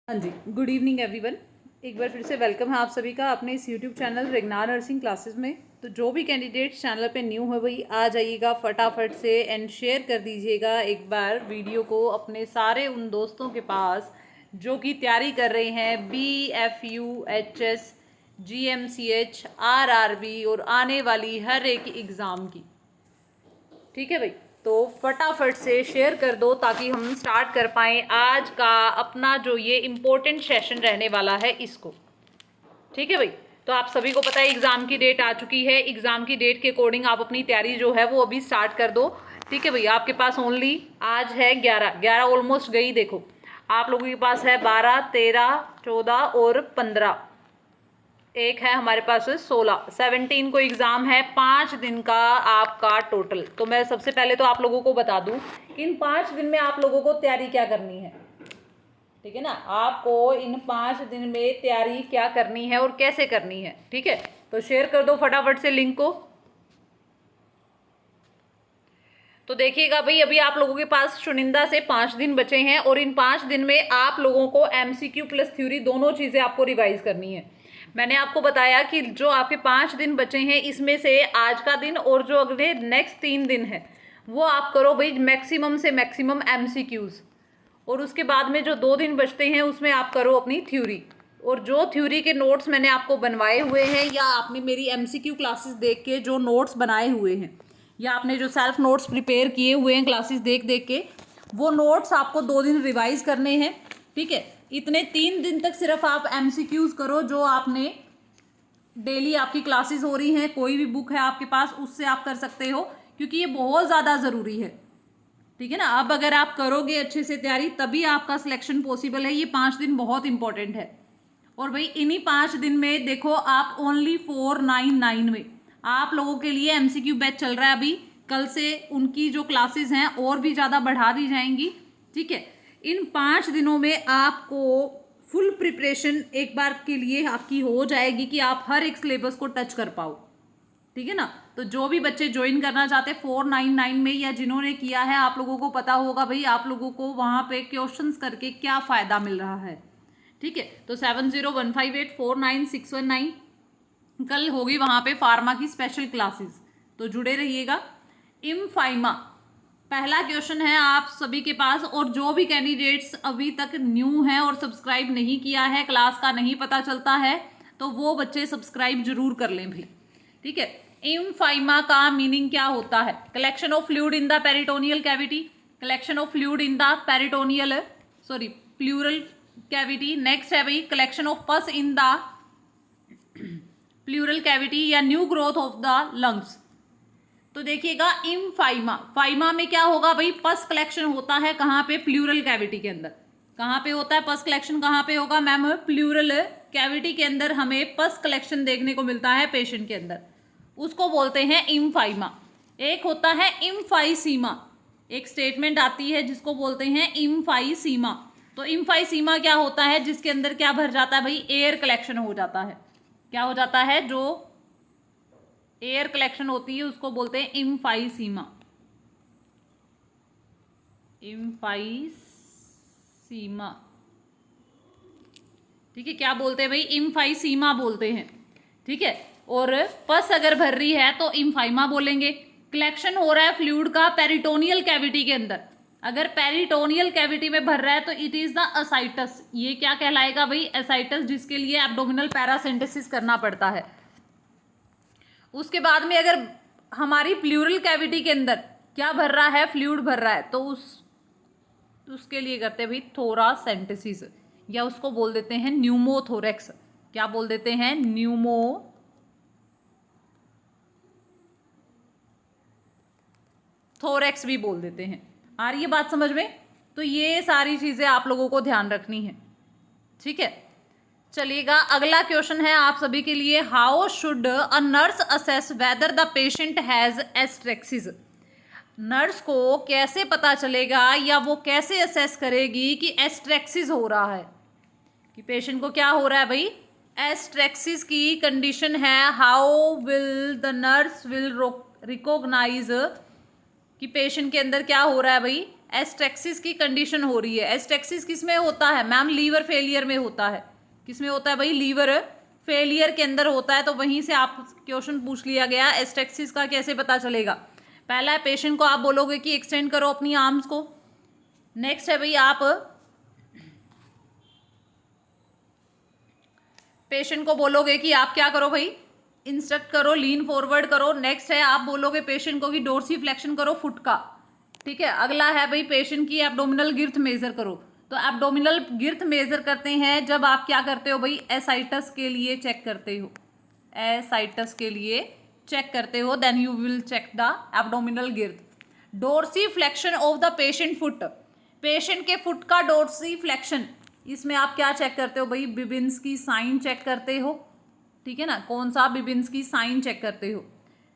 हाँ जी, good evening everyone. एक बार फिर से वेलकम है आप सभी का अपने इस यूट्यूब चैनल रेगनार नर्सिंग क्लासेस में। तो जो भी कैंडिडेट्स चैनल पे न्यू है वही आ जाइएगा फटाफट से एंड शेयर कर दीजिएगा एक बार वीडियो को अपने सारे उन दोस्तों के पास जो कि तैयारी कर रहे हैं BFUHS GMCH RRB और आने वाली हर एक एग्ज़ाम की। ठीक है भाई, तो फटाफट से शेयर कर दो ताकि हम स्टार्ट कर पाएँ आज का अपना जो ये इम्पोर्टेंट सेशन रहने वाला है इसको। ठीक है भाई, तो आप सभी को पता है एग्ज़ाम की डेट आ चुकी है। एग्ज़ाम की डेट के अकॉर्डिंग आप अपनी तैयारी जो है वो अभी स्टार्ट कर दो। ठीक है भाई, आपके पास ओनली आज है 11 ऑलमोस्ट गई। देखो आप लोगों के पास है 12, 13, 14 और 15, एक है हमारे पास 16, 17 को एग्ज़ाम है। 5 दिन का आपका टोटल। तो मैं सबसे पहले तो आप लोगों को बता दूं कि इन 5 दिन में आप लोगों को तैयारी क्या करनी है। ठीक है ना, आपको इन 5 दिन में तैयारी क्या करनी है और कैसे करनी है। ठीक है, तो शेयर कर दो फटाफट से लिंक को। तो देखिएगा भाई, अभी आप लोगों के पास चुनिंदा से 5 दिन बचे हैं और इन 5 दिन में आप लोगों को MCQ प्लस थ्योरी दोनों चीज़ें आपको रिवाइज करनी है। मैंने आपको बताया कि जो आपके 5 दिन बचे हैं इसमें से आज का दिन और जो अगले नेक्स्ट 3 दिन है वो आप करो भाई मैक्सिमम से मैक्सिमम MCQs, और उसके बाद में जो 2 दिन बचते हैं उसमें आप करो अपनी थ्योरी। और जो थ्योरी के नोट्स मैंने आपको बनवाए हुए हैं या आपने मेरी MCQ क्लासेस देख के जो नोट्स बनाए हुए हैं या आपने जो सेल्फ नोट्स प्रिपेयर किए हुए हैं क्लासेस देख देख के, वो नोट्स आपको 2 दिन रिवाइज करने हैं। ठीक है, इतने 3 दिन तक सिर्फ आप MCQs करो जो आपने डेली आपकी क्लासेस हो रही हैं। कोई भी बुक है आपके पास उससे आप कर सकते हो क्योंकि ये बहुत ज़्यादा ज़रूरी है। ठीक है ना, अब अगर आप करोगे अच्छे से तैयारी तभी आपका सिलेक्शन पॉसिबल है। ये 5 दिन बहुत इंपॉर्टेंट है। और भाई इन्हीं 5 दिन में देखो आप ओनली 499 में आप लोगों के लिए MCQ बैच चल रहा है अभी। कल से उनकी जो क्लासेस हैं और भी ज़्यादा बढ़ा दी जाएंगी। ठीक है, इन 5 दिनों में आपको फुल प्रिपरेशन एक बार के लिए आपकी हो जाएगी कि आप हर एक सिलेबस को टच कर पाओ। ठीक है ना, तो जो भी बच्चे ज्वाइन करना चाहते हैं 499 में या जिन्होंने किया है आप लोगों को पता होगा भाई आप लोगों को वहाँ पे क्वेश्चंस करके क्या फ़ायदा मिल रहा है। ठीक है, तो 7015849619 कल होगी वहाँ पे फार्मा की स्पेशल क्लासेस, तो जुड़े रहिएगा। इम्फाइमा पहला क्वेश्चन है आप सभी के पास, और जो भी कैंडिडेट्स अभी तक न्यू हैं और सब्सक्राइब नहीं किया है, क्लास का नहीं पता चलता है, तो वो बच्चे सब्सक्राइब जरूर कर लें भाई। ठीक है, इम्फाइमा का मीनिंग क्या होता है? Collection of fluid in the peritoneal cavity, collection of fluid in the peritoneal pleural cavity. Next है भाई collection of pus in the pleural cavity or new growth of the lungs. तो देखिएगा इम्फाइमा, फाइमा में क्या होगा भाई? पस कलेक्शन होता है कहाँ पे? प्लूरल कैविटी के अंदर। कहाँ पे होता है पस कलेक्शन? कहाँ पे होगा मैम? प्लूरल कैविटी के अंदर हमें पस कलेक्शन देखने को मिलता है पेशेंट के अंदर, उसको बोलते हैं इम्फाइमा। एक होता है इम्फाइसीमा, एक स्टेटमेंट आती है जिसको बोलते हैं इम्फाइसीमा। तो इम्फाइसीमा क्या होता है? जिसके अंदर क्या भर जाता है भाई? एयर कलेक्शन हो जाता है। क्या हो जाता है? जो एयर कलेक्शन होती है उसको बोलते हैं इम्फाइसीमा। इम्फाइसीमा, ठीक है, क्या बोलते हैं भाई? इम्फाइसीमा बोलते हैं। ठीक है, और पस अगर भर रही है तो इम्फाइमा बोलेंगे। कलेक्शन हो रहा है फ्लूइड का पेरिटोनियल कैविटी के अंदर, अगर पेरिटोनियल कैविटी में भर रहा है तो इट इज द असाइटस। ये क्या कहलाएगा भाई? असाइटस, जिसके लिए एब्डोमिनल पैरासिंथेसिस करना पड़ता है। उसके बाद में अगर हमारी प्लूरल कैविटी के अंदर क्या भर रहा है? फ्लूइड भर रहा है, तो उसके लिए करते हैं भाई थोरासेंटेसिस, या उसको बोल देते हैं न्यूमोथोरेक्स। क्या बोल देते हैं? न्यूमोथोरेक्स भी बोल देते हैं। आ रही है बात समझ में? तो ये सारी चीजें आप लोगों को ध्यान रखनी है। ठीक है, चलिएगा अगला क्वेश्चन है आप सभी के लिए। How should a nurse assess whether the patient has asterixis? Nurse को कैसे पता चलेगा या वो कैसे असेस करेगी कि एस्ट्रेक्सिस हो रहा है, कि पेशेंट को क्या हो रहा है भाई? एस्ट्रेक्सिस की कंडीशन है। How will the nurse will recognise कि पेशेंट के अंदर क्या हो रहा है भाई, एस्टेक्सिस की कंडीशन हो रही है। एस्टेक्सिस किस में होता है मैम, लीवर फेलियर में होता है। किस में होता है भाई, लीवर फेलियर के अंदर होता है। तो वहीं से आप क्वेश्चन पूछ लिया गया, एस्टेक्सिस का कैसे पता चलेगा। पहला है पेशेंट को आप बोलोगे कि एक्सटेंड करो अपनी आर्म्स को। नेक्स्ट है भाई आप पेशेंट को बोलोगे कि आप क्या करो भाई, इंस्ट्रक्ट करो, लीन फॉरवर्ड करो। नेक्स्ट है आप बोलोगे पेशेंट को कि डोर्सी फ्लेक्शन करो फुट का। ठीक है, अगला है भाई पेशेंट की एब्डोमिनल गिर्थ मेजर करो। तो एब्डोमिनल गिर्थ मेजर करते हैं जब आप क्या करते हो भाई, एसाइटस के लिए चेक करते हो, एसाइटस के लिए चेक करते हो, then you will check the abdominal girth. Dorsiflexion of the patient foot, patient के फुट का डोर्सी फ्लेक्शन, इसमें आप क्या चेक करते हो भाई, बिबिन्स्की साइन चेक करते हो। ठीक है ना, कौन सा, बिबिन्स्की साइन चेक करते हो।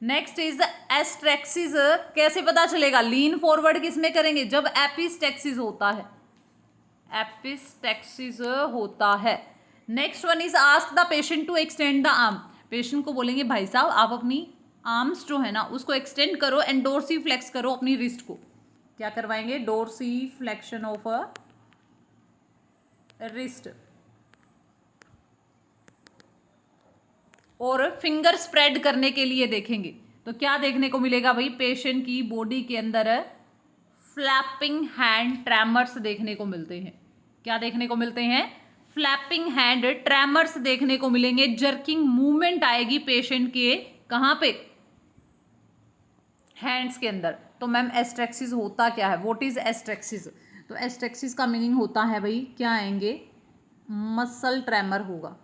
नेक्स्ट इज एस्ट्रेक्सिस, कैसे पता चलेगा, लीन फॉरवर्ड किस में करेंगे, जब एपिस्टेक्सिस होता है, एपिस्टेक्सिस होता है। Next one is ask the patient to extend the arm, patient को बोलेंगे भाई साहब आप अपनी आर्म्स जो है ना उसको एक्सटेंड करो एंड डोर्सी फ्लेक्स करो अपनी रिस्ट को। क्या करवाएंगे, dorsi flexion of a wrist. और फिंगर स्प्रेड करने के लिए देखेंगे तो क्या देखने को मिलेगा भाई, पेशेंट की बॉडी के अंदर फ्लैपिंग हैंड ट्रैमर्स देखने को मिलते हैं। क्या देखने को मिलते हैं, फ्लैपिंग हैंड ट्रैमर्स देखने को मिलेंगे। जर्किंग मूवमेंट आएगी पेशेंट के कहाँ पे, हैंड्स के अंदर। तो मैम एस्ट्रेक्सिस होता क्या है, व्हाट इज एस्ट्रेक्सिस, तो एस्ट्रेक्सिस का मीनिंग होता है भाई, क्या आएंगे, मसल ट्रैमर होगा।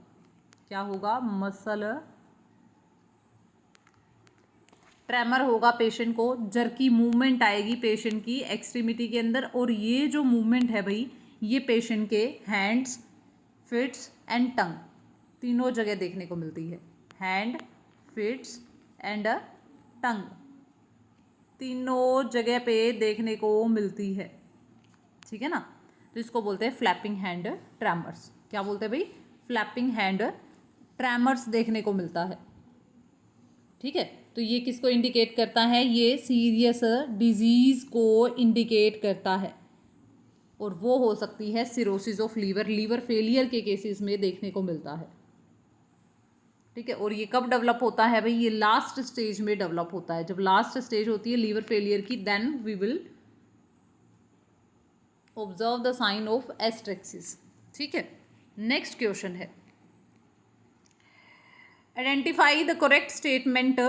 क्या होगा, मसल ट्रैमर होगा पेशेंट को, जर्की मूवमेंट आएगी पेशेंट की एक्सट्रीमिटी के अंदर। और ये जो मूवमेंट है भाई, ये पेशेंट के हैंड्स, फिट्स एंड टंग तीनों जगह देखने को मिलती है। हैंड, फिट्स एंड टंग तीनों जगह पे देखने को मिलती है। ठीक है ना, तो इसको बोलते हैं फ्लैपिंग हैंड ट्रैमर्स। क्या बोलते हैं भाई, फ्लैपिंग हैंड ट्रैमर्स देखने को मिलता है। ठीक है, तो ये किसको इंडिकेट करता है, ये सीरियस डिजीज को इंडिकेट करता है। और वो हो सकती है cirrhosis of liver, liver failure के केसेस में देखने को मिलता है। ठीक है, और ये कब डेवलप होता है भाई, ये लास्ट स्टेज में डेवलप होता है। जब लास्ट स्टेज होती है लीवर फेलियर की, then we will observe the sign of asterixis. ठीक है, नेक्स्ट क्वेश्चन है, identify the correct statement.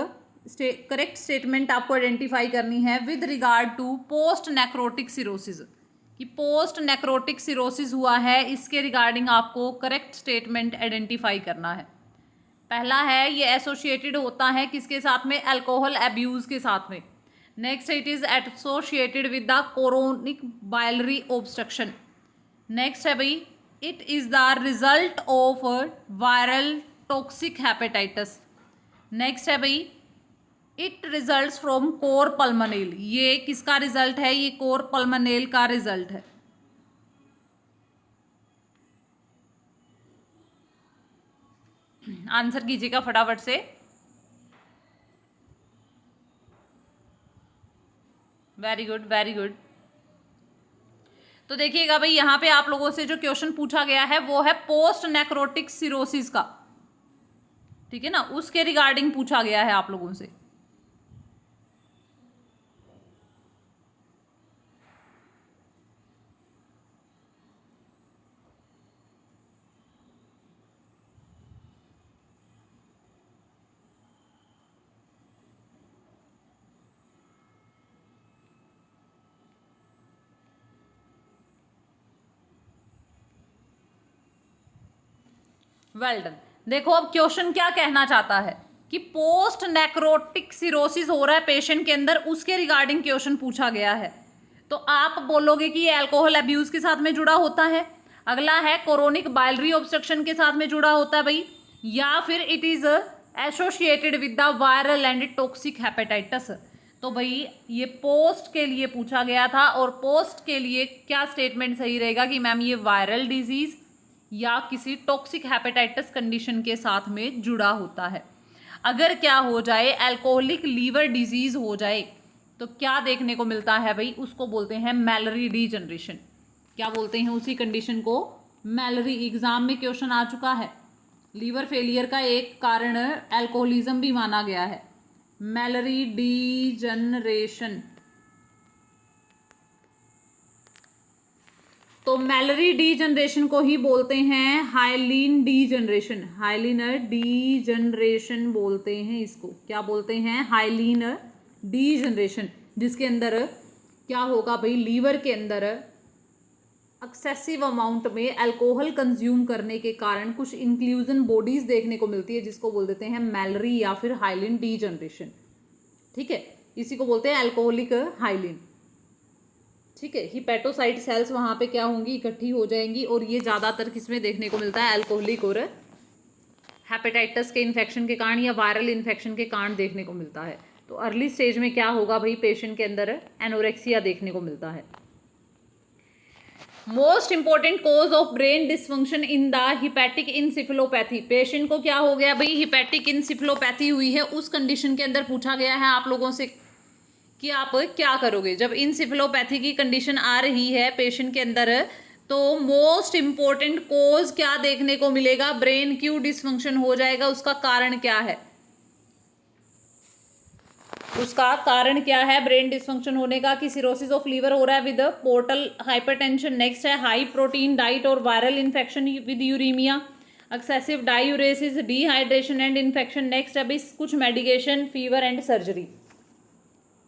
Correct statement आपको आइडेंटिफाई करनी है with regard to post necrotic cirrhosis, कि पोस्ट नेक्रोटिक सिरोसिस हुआ है, इसके रिगार्डिंग आपको करेक्ट स्टेटमेंट आइडेंटिफाई करना है। पहला है, ये एसोसिएटेड होता है किसके साथ में, अल्कोहल अब्यूज के साथ में। Next it is associated with the chorionic biliary obstruction. Next है भाई, it is the result of viral toxic hepatitis. Next है भाई, it results from core pulmonale, ये किसका रिजल्ट है, ये कोर पल्मोनेल का रिजल्ट है। आंसर कीजिएगा फटाफट से। Very good, very good. तो देखिएगा भाई, यहाँ पे आप लोगों से जो क्वेश्चन पूछा गया है वो है पोस्ट नेक्रोटिक सिरोसिस का। ठीक है ना, उसके रिगार्डिंग पूछा गया है आप लोगों से। Well done. देखो अब क्वेश्चन क्या कहना चाहता है कि पोस्ट नेक्रोटिक सिरोसिस हो रहा है पेशेंट के अंदर, उसके रिगार्डिंग क्वेश्चन पूछा गया है। तो आप बोलोगे कि ये अल्कोहल अब्यूज के साथ में जुड़ा होता है। अगला है कोरोनिक बाइलरी ऑब्स्ट्रक्शन के साथ में जुड़ा होता है भाई, या फिर it is associated with the viral and toxic hepatitis. तो भाई ये पोस्ट के लिए पूछा गया था, और पोस्ट के लिए क्या स्टेटमेंट सही रहेगा कि मैम ये वायरल डिजीज या किसी टॉक्सिक हेपेटाइटिस कंडीशन के साथ में जुड़ा होता है। अगर क्या हो जाए, अल्कोहलिक लीवर डिजीज हो जाए, तो क्या देखने को मिलता है भाई, उसको बोलते हैं मैलरी डीजनरेशन। क्या बोलते हैं उसी कंडीशन को? मैलरी। एग्जाम में क्वेश्चन आ चुका है। लीवर फेलियर का एक कारण अल्कोहलिज्म भी माना गया है, मैलरी डीजनरेशन। तो मैलरी डीजनरेशन को ही बोलते हैं हाइलिन डीजनरेशन। हाइलिन डीजनरेशन बोलते हैं इसको। क्या बोलते हैं? हाइलिन डीजनरेशन, जिसके अंदर क्या होगा भाई, लीवर के अंदर एक्सेसिव अमाउंट में अल्कोहल कंज्यूम करने के कारण कुछ इंक्लूजन बॉडीज देखने को मिलती है, जिसको बोल देते हैं मैलरी या फिर हाइलिन डीजनरेशन। ठीक है, इसी को बोलते हैं अल्कोहलिक हाइलिन। ठीक है, हिपेटोसाइट सेल्स वहाँ पे क्या होंगी, इकट्ठी हो जाएंगी, और ये ज़्यादातर किसमें देखने को मिलता है? अल्कोहलिक और हेपेटाइटिस के इन्फेक्शन के कारण या वायरल इन्फेक्शन के कारण देखने को मिलता है। तो अर्ली स्टेज में क्या होगा भाई, पेशेंट के अंदर एनोरेक्सिया देखने को मिलता है। Most important cause of brain dysfunction in the hepatic encephalopathy. Patient को क्या हो गया भाई, हिपैटिक इंसेफेलोपैथी हुई है, उस कंडीशन के अंदर पूछा गया है आप लोगों से कि आप क्या करोगे जब इंसेफेलोपैथी की कंडीशन आ रही है पेशेंट के अंदर। तो मोस्ट इंपॉर्टेंट कॉज क्या देखने को मिलेगा, ब्रेन क्यों डिसफंक्शन हो जाएगा, उसका कारण क्या है? उसका कारण क्या है ब्रेन डिसफंक्शन होने का? कि सिरोसिस ऑफ लीवर हो रहा है विद पोर्टल हाइपरटेंशन, नेक्स्ट है हाई प्रोटीन डाइट और viral infection with uraemia, excessive diuresis, dehydration and infection, next है कुछ मेडिकेशन, फीवर एंड सर्जरी।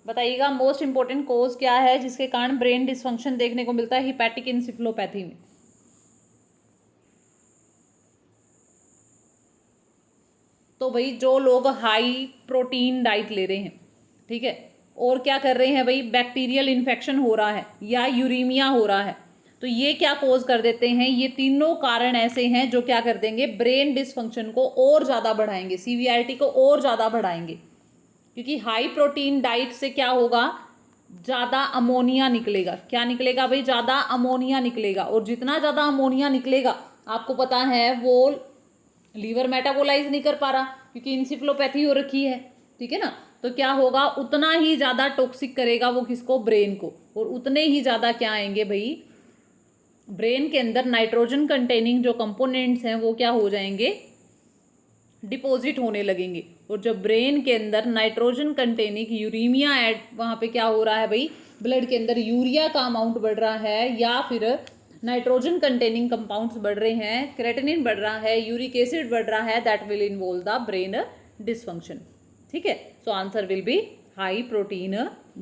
बताइएगा मोस्ट इंपॉर्टेंट कॉज क्या है जिसके कारण ब्रेन डिसफंक्शन देखने को मिलता है हिपैटिक इंसेफेलोपैथी में? तो भाई जो लोग हाई प्रोटीन डाइट ले रहे हैं, ठीक है, और क्या कर रहे हैं भाई, बैक्टीरियल इन्फेक्शन हो रहा है या यूरीमिया हो रहा है, तो ये क्या कॉज कर देते हैं? ये तीनों कारण ऐसे हैं जो क्या कर देंगे, ब्रेन डिसफंक्शन को और ज़्यादा बढ़ाएंगे, सीवियरिटी को और ज़्यादा बढ़ाएंगे। क्योंकि हाई प्रोटीन डाइट से क्या होगा, ज़्यादा अमोनिया निकलेगा। क्या निकलेगा भाई? ज़्यादा अमोनिया निकलेगा, और जितना ज़्यादा अमोनिया निकलेगा आपको पता है वो लीवर मेटाबोलाइज नहीं कर पा रहा क्योंकि इंसेफेलोपैथी हो रखी है। ठीक है ना, तो क्या होगा, उतना ही ज़्यादा टॉक्सिक करेगा वो किसको, ब्रेन को, और उतने ही ज़्यादा क्या आएंगे भाई, ब्रेन के अंदर नाइट्रोजन कंटेनिंग जो कंपोनेंट्स हैं वो क्या हो जाएंगे, डिपॉजिट होने लगेंगे। और जब ब्रेन के अंदर नाइट्रोजन कंटेनिंग यूरीमिया ऐड, वहाँ पे क्या हो रहा है भाई, ब्लड के अंदर यूरिया का अमाउंट बढ़ रहा है या फिर नाइट्रोजन कंटेनिंग कंपाउंड्स बढ़ रहे हैं, क्रेटिनिन बढ़ रहा है, यूरिक एसिड बढ़ रहा है, that will involve the brain dysfunction. ठीक है, so answer will be high protein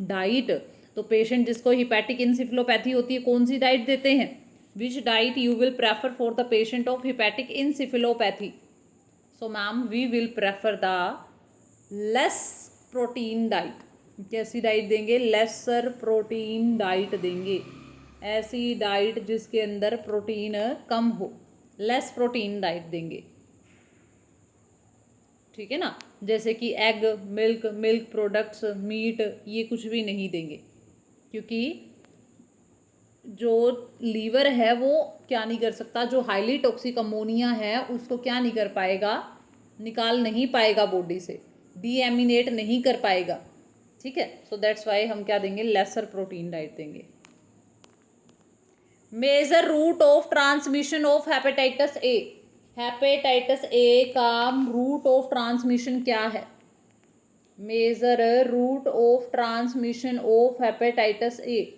diet. तो पेशेंट जिसको हिपैटिक इंसेफेलोपैथी होती है कौन सी डाइट देते हैं? Which diet you will prefer for the patient of hepatic encephalopathy? So ma'am we will prefer the less protein diet. कैसी diet देंगे? लेसर प्रोटीन डाइट देंगे, ऐसी डाइट जिसके अंदर प्रोटीन कम हो, लेस प्रोटीन डाइट देंगे। ठीक है ना, जैसे कि एग, मिल्क प्रोडक्ट्स, मीट, ये कुछ भी नहीं देंगे, क्योंकि जो लीवर है वो क्या नहीं कर सकता, जो हाईली टॉक्सिक अमोनिया है उसको क्या नहीं कर पाएगा, निकाल नहीं पाएगा बॉडी से, डीएमिनेट नहीं कर पाएगा। ठीक है, सो दैट्स वाई हम क्या देंगे, लेसर प्रोटीन डाइट देंगे। Major route of transmission of hepatitis A. Hepatitis A का रूट ऑफ ट्रांसमिशन क्या है? Major route of transmission of hepatitis A.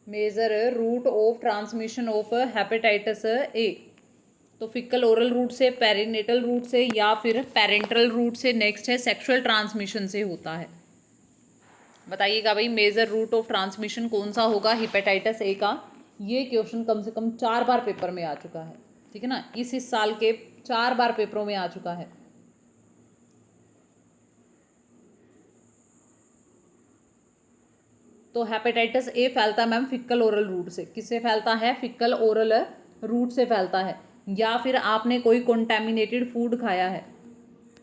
Major route of transmission of hepatitis A. तो faecal oral route से, perinatal route से, या फिर parenteral route से, next है सेक्सुअल ट्रांसमिशन से होता है। बताइएगा भाई मेजर रूट ऑफ ट्रांसमिशन कौन सा होगा हेपेटाइटिस ए का? ये क्वेश्चन कम से कम 4 बार पेपर में आ चुका है। ठीक है ना, इस साल के 4 बार पेपरों में आ चुका है। तो हेपेटाइटिस ए फैलता है मैम फिकल ओरल रूट से। किससे फैलता है? फिकल ओरल रूट से फैलता है, या फिर आपने कोई कॉन्टैमिनेटेड फूड खाया है,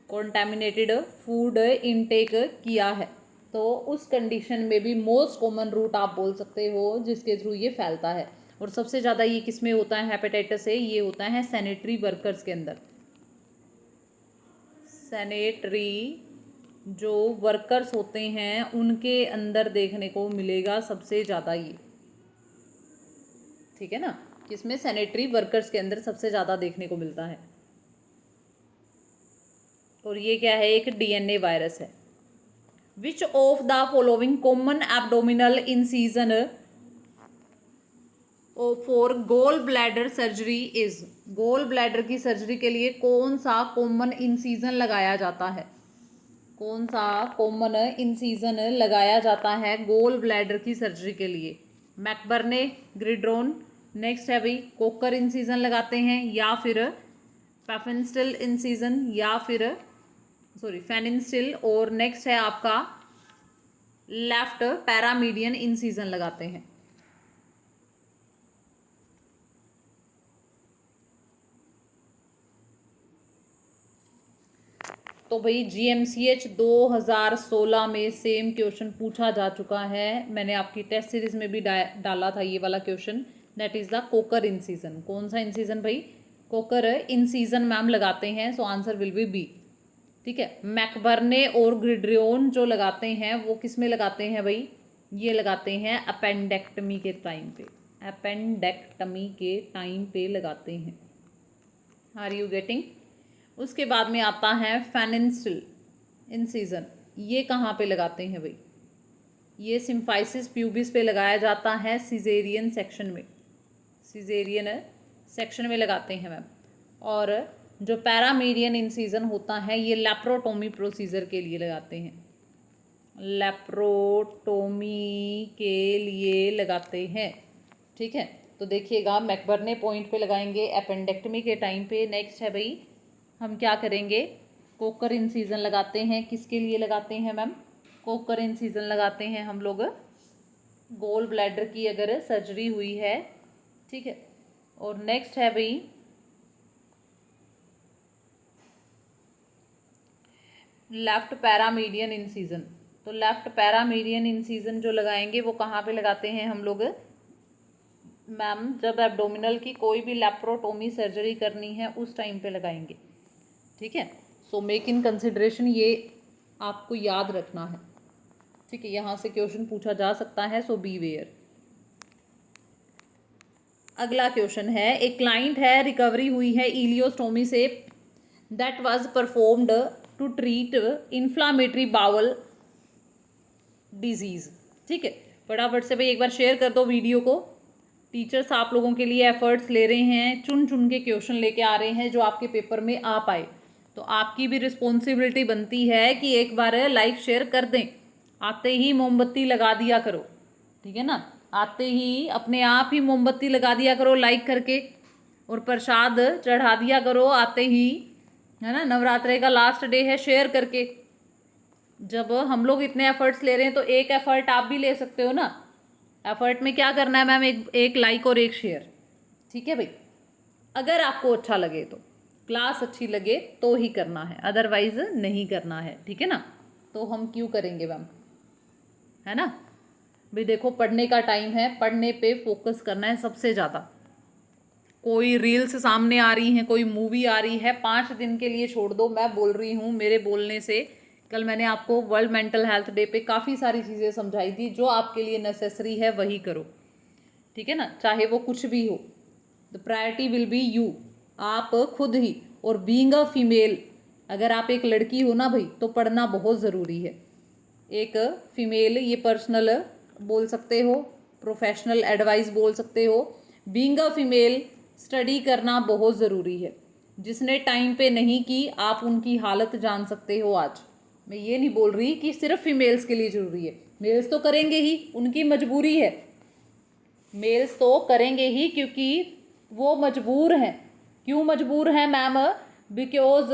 कॉन्टैमिनेटेड फूड इनटेक किया है। तो उस कंडीशन में भी मोस्ट कॉमन रूट आप बोल सकते हो जिसके थ्रू ये फैलता है। और सबसे ज़्यादा ये किस में होता है हेपेटाइटिस ए, ये होता है सैनिटरी वर्कर्स के अंदर। सैनिटरी जो वर्कर्स होते हैं उनके अंदर देखने को मिलेगा सबसे ज़्यादा ये, ठीक है ना, किसमें, सैनिटरी वर्कर्स के अंदर सबसे ज़्यादा देखने को मिलता है। और ये क्या है, एक डीएनए वायरस है। Which of the following common abdominal incision for gall bladder surgery is, gall bladder की सर्जरी के लिए कौन सा कॉमन इंसिजन लगाया जाता है, कौन सा कॉमन इंसिजन लगाया जाता है गोल ब्लैडर की सर्जरी के लिए। मैकबर्ने, ग्रिड्रोन, नेक्स्ट है भाई कोकर इंसिजन लगाते हैं, या फिर पैफेनस्टिल इंसिजन, या फिर फेनिस्टिल, और नेक्स्ट है आपका लेफ्ट पैरामीडियन इंसिजन लगाते हैं। तो भाई जीएमसीएच 2016 में सेम क्वेश्चन पूछा जा चुका है, मैंने आपकी टेस्ट सीरीज में भी डाला था ये वाला question, that is the Kocher incision. कौन सा इंसिजन भाई, कोकर इंसिजन मैम लगाते हैं, so answer will be B, ठीक है। मैकबर्ने और ग्रिड्रियोन जो लगाते हैं वो किस में लगाते हैं भाई, ये लगाते हैं अपेंडेक्टमी के टाइम पे, अपेंडेक्टमी के टाइम पे लगाते हैं। Are you getting. उसके बाद में आता है फेनिस्टिल इंसिजन, ये कहाँ पे लगाते हैं भाई, ये सिम्फाइसिस प्यूबिस पे लगाया जाता है, सिजेरियन सेक्शन में, सिजेरियन सेक्शन में लगाते हैं मैम। और जो पैरामीडियन इंसिजन होता है ये लैप्रोटोमी प्रोसीजर के लिए लगाते हैं, लैप्रोटोमी के लिए लगाते हैं, ठीक है। तो देखिएगा मैकबर्ने पॉइंट पे लगाएंगे अपेंडेक्टमी के टाइम पे। नेक्स्ट है भाई हम क्या करेंगे, कोकर इंसिजन लगाते हैं, किसके लिए लगाते हैं मैम, कोकर इंसिजन लगाते हैं हम लोग गोल ब्लैडर की अगर सर्जरी हुई है, ठीक है। और नेक्स्ट है भाई लेफ्ट पैरामीडियन इंसिजन, तो लेफ्ट पैरामीडियन इंसिजन जो लगाएंगे वो कहाँ पे लगाते हैं हम लोग मैम, जब एब्डोमिनल की कोई भी लैप्रोटोमी सर्जरी करनी है उस टाइम पे लगाएंगे, ठीक है। सो मेक इन कंसिडरेशन, ये आपको याद रखना है, ठीक है, यहाँ से क्वेश्चन पूछा जा सकता है, सो बी वेयर। अगला क्वेश्चन है, एक क्लाइंट है, रिकवरी हुई है इलियोस्टोमी से, that was performed to treat inflammatory bowel disease, ठीक है। फटाफट से भाई एक बार शेयर कर दो वीडियो को, टीचर्स आप लोगों के लिए एफर्ट्स ले रहे हैं, चुन चुन के क्वेश्चन लेके आ रहे हैं जो आपके पेपर में आ पाए, तो आपकी भी रिस्पॉन्सिबिलिटी बनती है कि एक बार लाइक शेयर कर दें, आते ही मोमबत्ती लगा दिया करो, ठीक है ना, आते ही अपने आप ही मोमबत्ती लगा दिया करो लाइक करके, और प्रसाद चढ़ा दिया करो आते ही, है ना, नवरात्रे का लास्ट डे है, शेयर करके। जब हम लोग इतने एफर्ट्स ले रहे हैं तो एक एफर्ट आप भी ले सकते हो ना, एफर्ट में क्या करना है मैम, एक लाइक और एक शेयर, ठीक है भाई। अगर आपको अच्छा लगे तो, क्लास अच्छी लगे तो ही करना है, अदरवाइज नहीं करना है, ठीक है ना। तो हम क्यों करेंगे मैम, है ना भाई। देखो पढ़ने का टाइम है, पढ़ने पे फोकस करना है सबसे ज़्यादा। कोई रील्स सामने आ रही हैं, कोई मूवी आ रही है, 5 दिन के लिए छोड़ दो, मैं बोल रही हूँ मेरे बोलने से। कल मैंने आपको वर्ल्ड मेंटल हेल्थ डे पे काफ़ी सारी चीज़ें समझाई थी, जो आपके लिए नेसेसरी है वही करो, ठीक है ना, चाहे वो कुछ भी हो। The priority will be you, आप खुद ही। और बीइंग अ फीमेल, अगर आप एक लड़की हो ना भाई, तो पढ़ना बहुत ज़रूरी है। एक फीमेल, ये पर्सनल बोल सकते हो, प्रोफेशनल एडवाइस बोल सकते हो, बीइंग अ फीमेल स्टडी करना बहुत ज़रूरी है। जिसने टाइम पे नहीं की, आप उनकी हालत जान सकते हो आज। मैं ये नहीं बोल रही कि सिर्फ फीमेल्स के लिए ज़रूरी है, मेल्स तो करेंगे ही, उनकी मजबूरी है, मेल्स तो करेंगे ही क्योंकि वो मजबूर हैं। क्यों मजबूर हैं मैम, बिकॉज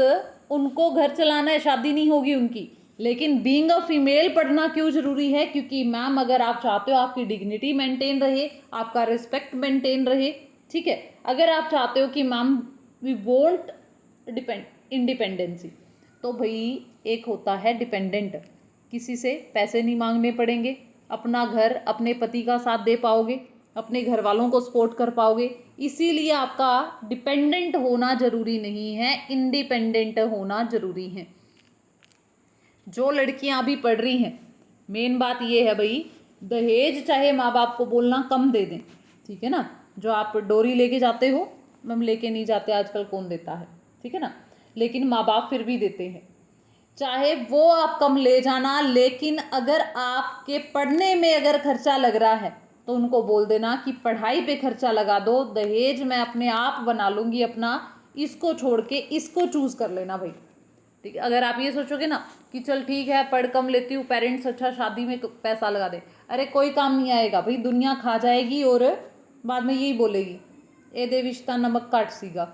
उनको घर चलाना है, शादी नहीं होगी उनकी। लेकिन बीइंग अ फीमेल पढ़ना क्यों ज़रूरी है, क्योंकि मैम अगर आप चाहते हो आपकी डिग्निटी मेंटेन रहे, आपका रिस्पेक्ट मेंटेन रहे, ठीक है। अगर आप चाहते हो कि मैम वी वोंट इंडिपेंडेंसी, तो भाई एक होता है डिपेंडेंट, किसी से पैसे नहीं मांगने पड़ेंगे, अपना घर अपने पति का साथ दे पाओगे, अपने घर वालों को सपोर्ट कर पाओगे। इसीलिए आपका डिपेंडेंट होना जरूरी नहीं है, इंडिपेंडेंट होना जरूरी है। जो लड़कियां अभी पढ़ रही हैं, मेन बात ये है भाई, दहेज चाहे माँ बाप को बोलना कम दे दें, ठीक है ना। जो आप डोरी लेके जाते हो, हम लेके नहीं जाते, आजकल कौन देता है, ठीक है ना, लेकिन माँ बाप फिर भी देते हैं। चाहे वो आप कम ले जाना, लेकिन अगर आपके पढ़ने में अगर खर्चा लग रहा है तो उनको बोल देना कि पढ़ाई पे खर्चा लगा दो, दहेज मैं अपने आप बना लूँगी अपना, इसको छोड़ के इसको चूज़ कर लेना भाई, ठीक है। अगर आप ये सोचोगे ना कि चल ठीक है पढ़ कम लेती हूँ, पेरेंट्स अच्छा शादी में पैसा लगा दे, अरे कोई काम नहीं आएगा भाई, दुनिया खा जाएगी और बाद में यही बोलेगी ए दे विश्ता नमक काट सीगा,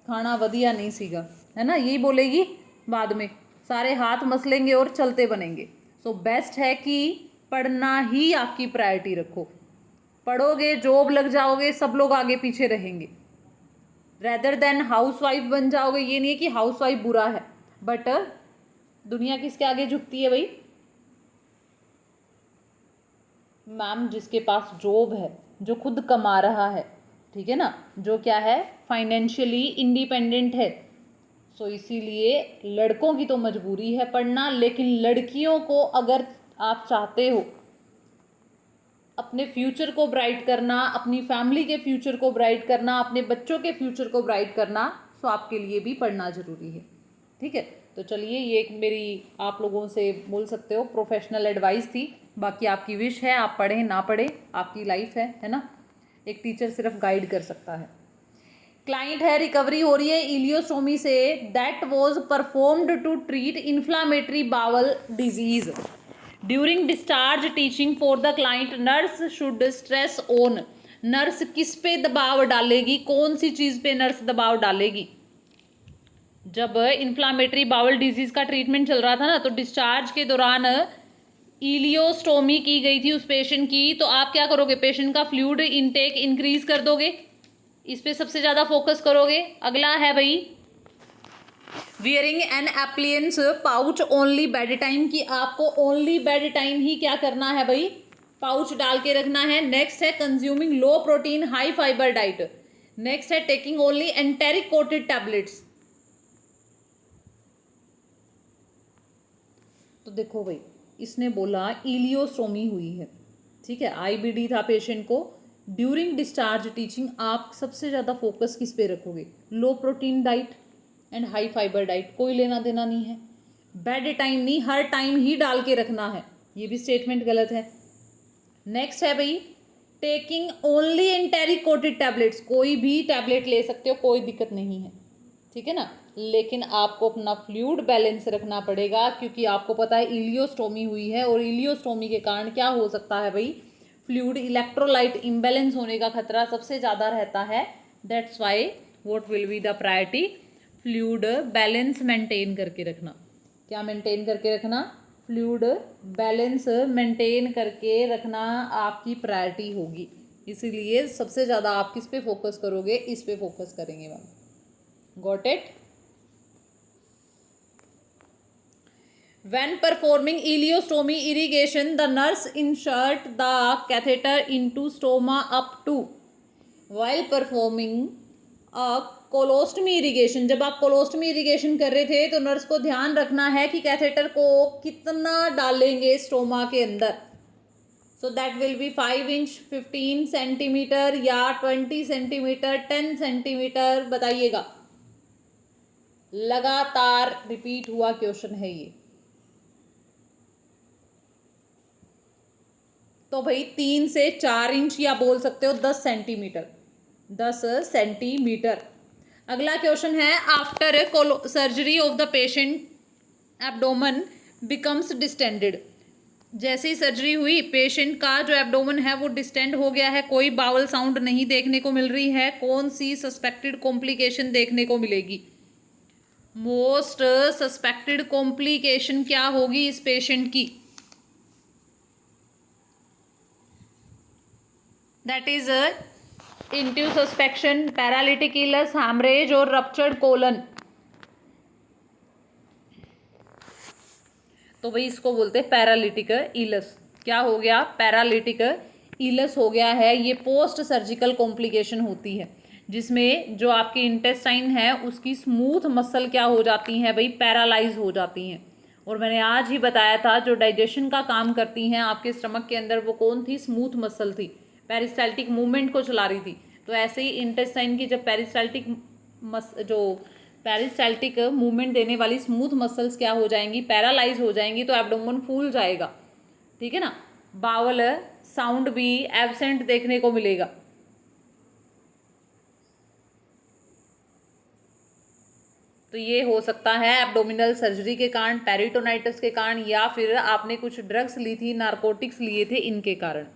खाना वधिया नहीं सीगा, है ना, यही बोलेगी बाद में, सारे हाथ मसलेंगे और चलते बनेंगे। सो बेस्ट है कि पढ़ना ही आपकी प्रायोरिटी रखो, पढ़ोगे जॉब लग जाओगे, सब लोग आगे पीछे रहेंगे, रेदर देन हाउसवाइफ बन जाओगे। ये नहीं है कि हाउसवाइफ बुरा है, बट दुनिया किसके आगे झुकती है भाई, मैम जिसके पास जॉब है, जो खुद कमा रहा है, ठीक है ना, जो क्या है फाइनेंशियली इंडिपेंडेंट है। सो इसीलिए लड़कों की तो मजबूरी है पढ़ना, लेकिन लड़कियों को अगर आप चाहते हो अपने फ्यूचर को ब्राइट करना, अपनी फैमिली के फ्यूचर को ब्राइट करना, अपने बच्चों के फ्यूचर को ब्राइट करना, तो आपके लिए भी पढ़ना ज़रूरी है, ठीक है। तो चलिए, ये एक मेरी आप लोगों से बोल सकते हो प्रोफेशनल एडवाइस थी, बाकी आपकी विश है, आप पढ़ें ना पढ़ें, आपकी लाइफ है ना, एक टीचर सिर्फ गाइड कर सकता है। क्लाइंट है, रिकवरी हो रही है इलियोस्टोमी से, that was performed to treat inflammatory bowel disease during discharge teaching for the client, nurse should stress on. Nurse किस पे दबाव डालेगी, कौन सी चीज़ पे नर्स दबाव डालेगी? जब इन्फ्लामेटरी बावल डिजीज का ट्रीटमेंट चल रहा था ना, तो डिस्चार्ज के दौरान इलियोस्टोमी की गई थी उस पेशेंट की, तो आप क्या करोगे, पेशेंट का फ्लूइड इनटेक इंक्रीज कर दोगे, इस पे सबसे ज़्यादा फोकस करोगे। अगला है भाई wearing an appliance pouch only bedtime, की आपको ओनली बेड टाइम ही क्या करना है भाई, पाउच डाल के रखना है। नेक्स्ट है consuming low protein high fibre diet. Next है taking only enteric coated tablets. तो देखो भाई, इसने बोला इलियोस्टोमी हुई है, ठीक है, आईबीडी था पेशेंट को, ड्यूरिंग डिस्चार्ज टीचिंग आप सबसे ज़्यादा फोकस किस पे रखोगे, low protein diet and high fibre diet, कोई लेना देना नहीं है। बेड टाइम नहीं, हर टाइम ही डाल के रखना है, ये भी स्टेटमेंट गलत है। नेक्स्ट है भाई taking only enteric coated tablets, कोई भी टैबलेट ले सकते हो, कोई दिक्कत नहीं है, ठीक है ना, लेकिन आपको अपना फ्लूइड बैलेंस रखना पड़ेगा, क्योंकि आपको पता है इलियोस्टोमी हुई है, और इलियोस्टोमी के कारण क्या हो सकता है भाई, फ्लूइड इलेक्ट्रोलाइट इम्बैलेंस होने का खतरा सबसे ज़्यादा रहता है। That's why what will be the priority, fluid balance maintain करके रखना। क्या मेंटेन करके रखना, फ्लूइड बैलेंस मेंटेन करके रखना आपकी प्रायोरिटी होगी। इसीलिए सबसे ज़्यादा आप किस पे फोकस करोगे, इस पे फोकस करेंगे ma'am. Got it. When performing ileostomy irrigation, the nurse insert the catheter into stoma up to. While performing a colostomy irrigation, जब आप कोलोस्टमी इरिगेशन कर रहे थे तो नर्स को ध्यान रखना है कि कैथेटर को कितना डालेंगे स्टोमा के अंदर। So that will be 5 inch, 15 centimetre या 20 सेंटीमीटर, 10 सेंटीमीटर, बताइएगा। लगातार रिपीट हुआ क्वेश्चन है ये। तो भाई 3 से 4 इंच या बोल सकते हो 10 सेंटीमीटर, 10 सेंटीमीटर। अगला क्वेश्चन है after surgery of the patient abdomen becomes distended. जैसे ही सर्जरी हुई पेशेंट का जो एब्डोमेन है वो डिस्टेंड हो गया है, कोई बावल साउंड नहीं देखने को मिल रही है, कौन सी सस्पेक्टेड कॉम्प्लिकेशन देखने को मिलेगी? मोस्ट सस्पेक्टेड कॉम्प्लिकेशन क्या होगी इस पेशेंट की? That is intussusception, paralytic ileus, haemorrhage और रप्चर्ड कोलन। तो भाई इसको बोलते हैं पैरालिटिक इलस। क्या हो गया? पैरालिटिक इलस हो गया है। ये पोस्ट सर्जिकल कॉम्प्लिकेशन होती है जिसमें जो आपकी इंटेस्टाइन है उसकी स्मूथ मसल क्या हो जाती हैं भाई? पैरालाइज हो जाती हैं। और मैंने आज ही बताया था जो डाइजेशन का काम करती हैं आपके स्टमक के अंदर वो कौन थी? स्मूथ मसल थी, पेरिस्टाल्टिक मूवमेंट को चला रही थी। तो ऐसे ही इंटेस्टाइन की जब पेरिस्टाल्टिक मूवमेंट देने वाली स्मूथ मसल्स क्या हो जाएंगी? पैरालाइज हो जाएंगी, तो एब्डोमेन फूल जाएगा। ठीक है ना? बावल साउंड भी एब्सेंट देखने को मिलेगा। तो ये हो सकता है एब्डोमिनल सर्जरी के कारण, पेरिटोनाइटिस के कारण, या फिर आपने कुछ ड्रग्स ली थी, नारकोटिक्स लिए थे, इनके कारण।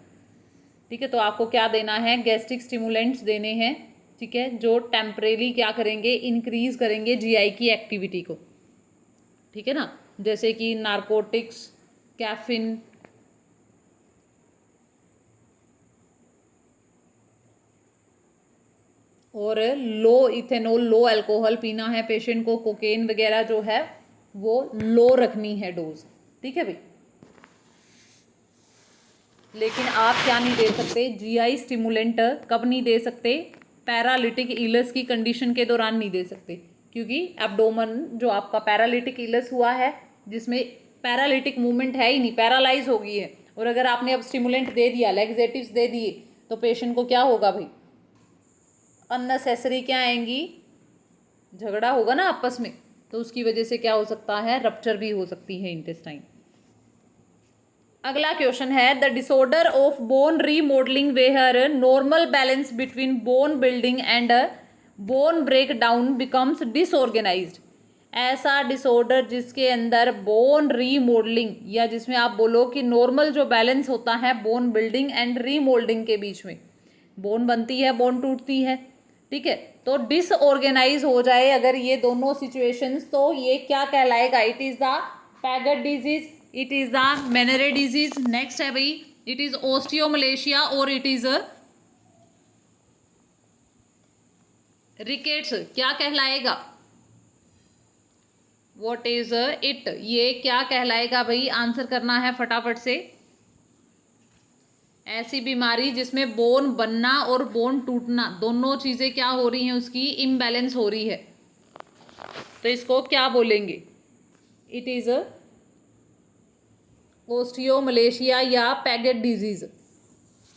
ठीक है, तो आपको क्या देना है? गैस्ट्रिक स्टिमुलेंट्स देने हैं। ठीक है, जो टेम्परेली क्या करेंगे? इंक्रीज करेंगे जीआई की एक्टिविटी को। ठीक है ना? जैसे कि नारकोटिक्स, कैफीन, और लो इथेनॉल, लो अल्कोहल पीना है पेशेंट को। कोकेन वगैरह जो है वो लो रखनी है डोज। ठीक है भाई, लेकिन आप क्या नहीं दे सकते? जीआई स्टिमुलेंट कब नहीं दे सकते? पैरालिटिक इलस की कंडीशन के दौरान नहीं दे सकते, क्योंकि एब्डोमन जो आपका पैरालिटिक इलस हुआ है जिसमें पैरालिटिक मूवमेंट है ही नहीं, पैरालाइज हो गई है, और अगर आपने अब स्टिमुलेंट दे दिया, लैक्सेटिव्स दे दिए, तो पेशेंट को क्या होगा भाई? अननेसेसरी क्या आएंगी? झगड़ा होगा ना आपस में, तो उसकी वजह से क्या हो सकता है? रप्चर भी हो सकती है इंटेस्टाइन। अगला क्वेश्चन है the disorder of bone remodelling where normal balance between bone building and bone break down becomes disorganised. ऐसा डिसऑर्डर जिसके अंदर बोन रीमॉडलिंग, या जिसमें आप बोलो कि नॉर्मल जो बैलेंस होता है बोन बिल्डिंग एंड रीमोल्डिंग के बीच में, बोन बनती है, बोन टूटती है। ठीक है, तो डिसऑर्गेनाइज हो जाए अगर ये दोनों सिचुएशंस, तो ये क्या कहलाएगा? It is the Paget disease, it is the Meniere disease. Next है भाई, इट इज ओस्टियोमलेशिया और इट इज रिकेट्स। क्या कहलाएगा? What is it? ये क्या कहलाएगा भाई? आंसर करना है फटाफट से। ऐसी बीमारी जिसमें बोन बनना और बोन टूटना दोनों चीजें क्या हो रही हैं? उसकी इम्बैलेंस हो रही है, तो इसको क्या बोलेंगे? इट इज ओस्टियोमलेशिया या पैगेट डिजीज।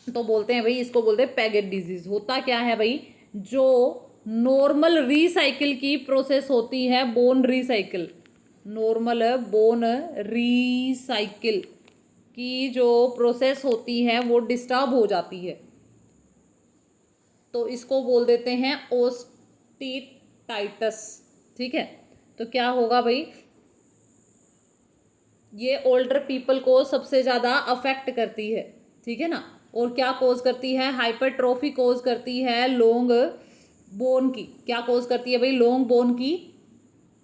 तो बोलते हैं भाई, इसको बोलते हैं पैगेट डिजीज। होता क्या है भाई? जो नॉर्मल रीसाइकिल की प्रोसेस होती है, bone recycle, normal bone recycle की जो प्रोसेस होती है वो डिस्टर्ब हो जाती है, तो इसको बोल देते हैं ओस्टिटाइटिस। ठीक है, तो क्या होगा भाई? ये ओल्डर पीपल को सबसे ज़्यादा अफेक्ट करती है। ठीक है ना? और क्या कोज करती है? हाइपरट्रोफी कोज करती है लॉन्ग बोन की। क्या कोज करती है भाई? लॉन्ग बोन की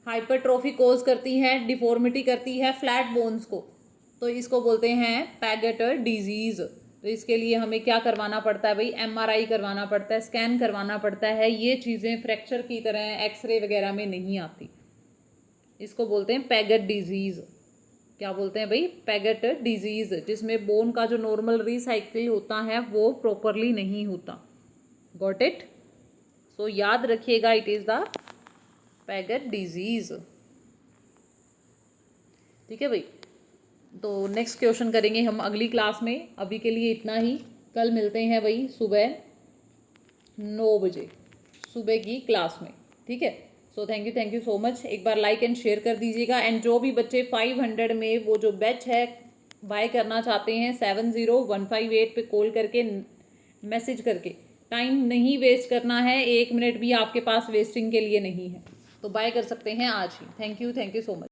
हाइपरट्रोफी कोज करती है, डिफॉर्मिटी करती है फ्लैट बोन्स को, तो इसको बोलते हैं पैगेट डिजीज। तो इसके लिए हमें क्या करवाना पड़ता है भाई? एमआरआई करवाना पड़ता है, स्कैन करवाना पड़ता है। ये चीज़ें फ्रैक्चर की तरह एक्सरे वगैरह में नहीं आती। इसको बोलते हैं पैगेट डिजीज। क्या बोलते हैं भाई? पैगेट डिजीज, जिसमें बोन का जो नॉर्मल रिसाइकिल होता है वो प्रॉपरली नहीं होता। Got it? सो याद रखिएगा, it is the Paget disease. ठीक है भाई, तो नेक्स्ट क्वेश्चन करेंगे हम अगली क्लास में। अभी के लिए इतना ही। कल मिलते हैं भाई सुबह 9 बजे सुबह की क्लास में। ठीक है, so thank you so much. एक बार लाइक एंड शेयर कर दीजिएगा। एंड जो भी बच्चे 500 में वो जो बैच है बाय करना चाहते हैं, 70158 पे कॉल करके, मैसेज करके, टाइम नहीं वेस्ट करना है, 1 मिनट भी आपके पास वेस्टिंग के लिए नहीं है, तो बाय कर सकते हैं आज ही। Thank you so much.